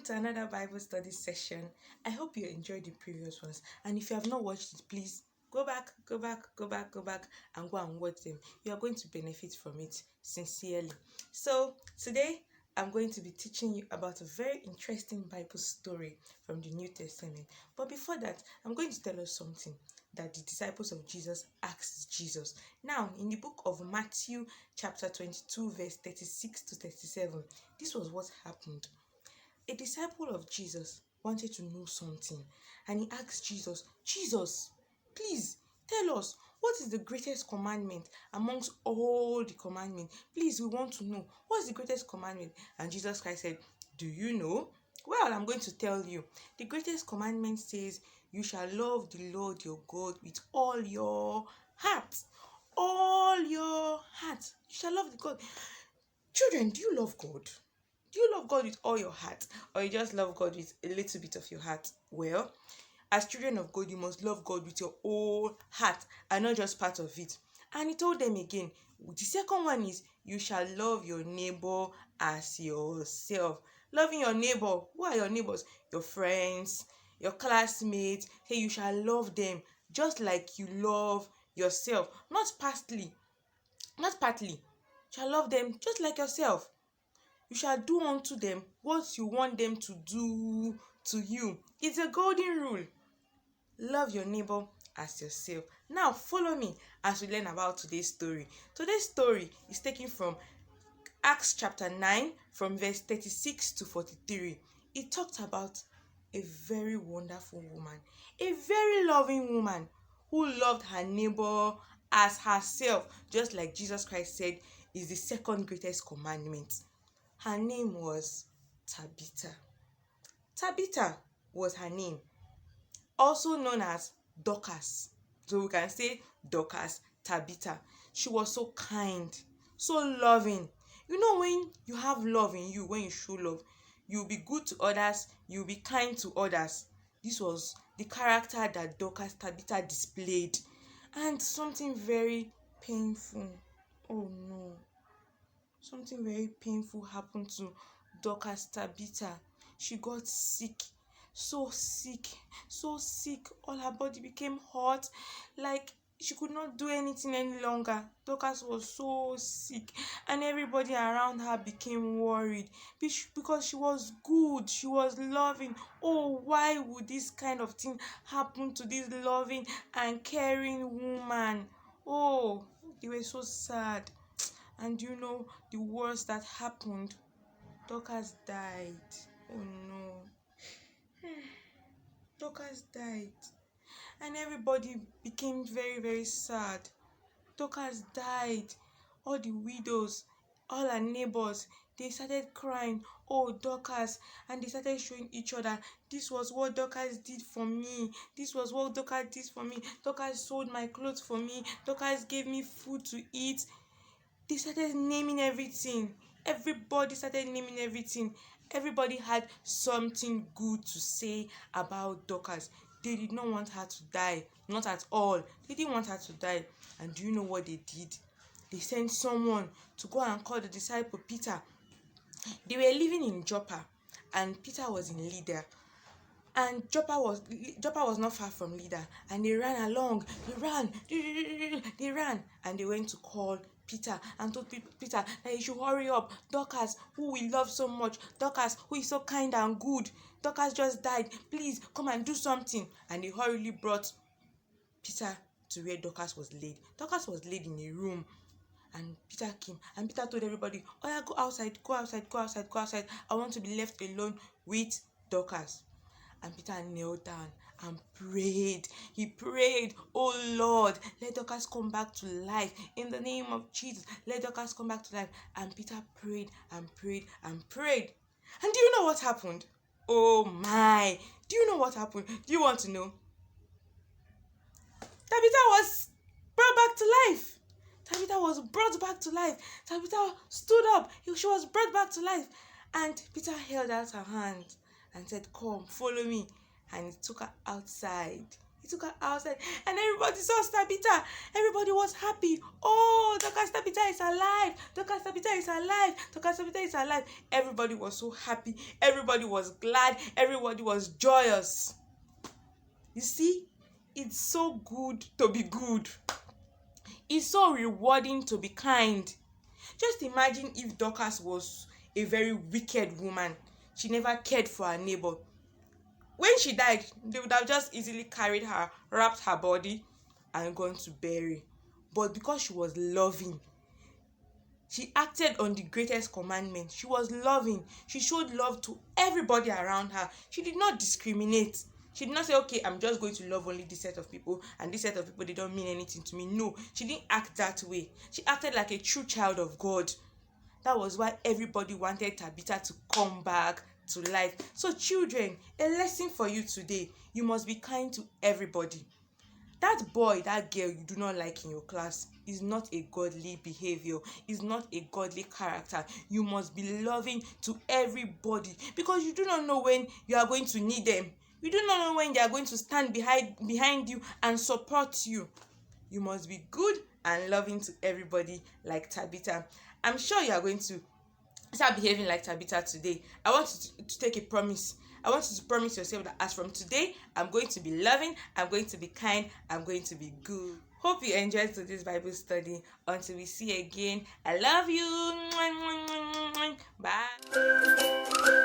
to another Bible study session. I hope you enjoyed the previous ones. And if you have not watched it, please go back, and go and watch them. You are going to benefit from it sincerely. So today, I'm going to be teaching you about a very interesting Bible story from the New Testament. But before that, I'm going to tell us something that the disciples of Jesus asked Jesus. Now, in the book of Matthew, chapter 22, verse 36 to 37, this was what happened. A disciple of Jesus wanted to know something, and he asked Jesus, please tell us, what is the greatest commandment amongst all the commandments? Please, we want to know, what's the greatest commandment? And Jesus Christ said, do you know? Well, I'm going to tell you. The greatest commandment says, you shall love the Lord your God with all your heart. All your heart. You shall love the God. Children, do you love God? Do you love God with all your heart, or you just love God with a little bit of your heart? Well, as children of God, you must love God with your whole heart and not just part of it. And he told them again, the second one is, you shall love your neighbor as yourself. Loving your neighbor. Who are your neighbors? Your friends, your classmates. Hey, you shall love them just like you love yourself. Not partly. You shall love them just like yourself. You shall do unto them what you want them to do to you. It's a golden rule. Love your neighbor as yourself. Now follow me as we learn about today's story. Today's story is taken from Acts chapter 9 from verse 36 to 43. It talked about a very wonderful woman, a very loving woman who loved her neighbor as herself, just like Jesus Christ said is the second greatest commandment. Her name was Tabitha. Tabitha was her name, also known as Dorcas. So we can say Dorcas, Tabitha. She was so kind, so loving. You know, when you have love in you, when you show love, you'll be good to others, you'll be kind to others. This was the character that Dorcas, Tabitha displayed. And something very painful. Oh no. Something very painful happened to Dorcas Tabitha. She got sick, so sick. All her body became hot, like she could not do anything any longer. Dorcas was so sick, and everybody around her became worried because she was good, she was loving. Oh, why would this kind of thing happen to this loving and caring woman? Oh, they were so sad. And you know the worst that happened? Dorcas died. Oh no. Dorcas died. And everybody became very, very sad. Dorcas died. All the widows, all her neighbors, they started crying, oh Dorcas, and they started showing each other, this was what Dorcas did for me, this was what Dorcas did for me, Dorcas sold my clothes for me, Dorcas gave me food to eat. They started naming everything. Everybody started naming everything. Everybody had something good to say about Dorcas. They did not want her to die. Not at all. They didn't want her to die. And do you know what they did? They sent someone to go and call the disciple Peter. They were living in Joppa, and Peter was in Lydda. And Joppa was not far from Lydda, and they ran along. They ran, and they went to call Peter and told Peter that he should hurry up. Dorcas, who we love so much, Dorcas, who is so kind and good, Dorcas just died. Please come and do something. And they hurriedly brought Peter to where Dorcas was laid. Dorcas was laid in a room. And Peter came, and Peter told everybody, oh yeah, go outside. I want to be left alone with Dorcas. And Peter knelt down and prayed. He prayed, oh Lord, let Dorcas come back to life. In the name of Jesus, let Dorcas come back to life. And Peter prayed and prayed and prayed. And do you know what happened? Oh my. Do you know what happened? Do you want to know? Tabitha was brought back to life. Tabitha was brought back to life. Tabitha stood up. She was brought back to life. And Peter held out her hand and said, come, follow me. And he took her outside. He took her outside, and everybody saw Tabitha. Everybody was happy. Oh, Dorcas Tabitha is alive. Dorcas Tabitha is alive. Dorcas Tabitha is alive. Everybody was so happy. Everybody was glad. Everybody was joyous. You see, it's so good to be good. It's so rewarding to be kind. Just imagine if Dorcas was a very wicked woman. She never cared for her neighbor. When she died, they would have just easily carried her, wrapped her body, and gone to bury. But because she was loving, she acted on the greatest commandment. She was loving. She showed love to everybody around her. She did not discriminate. She did not say, okay, I'm just going to love only this set of people, and this set of people, they don't mean anything to me. No, she didn't act that way. She acted like a true child of God. That was why everybody wanted Tabitha to come back to life. So children, a lesson for you today. You must be kind to everybody. That boy, that girl you do not like in your class is not a godly behavior, is not a godly character. You must be loving to everybody, because you do not know when you are going to need them. You do not know when they are going to stand behind you and support you. You must be good and loving to everybody like Tabitha. I'm sure you are going to start behaving like Tabitha today. I want you to take a promise. I want you to promise yourself that as from today, I'm going to be loving, I'm going to be kind, I'm going to be good. Hope you enjoyed today's Bible study. Until we see again, I love you. Bye.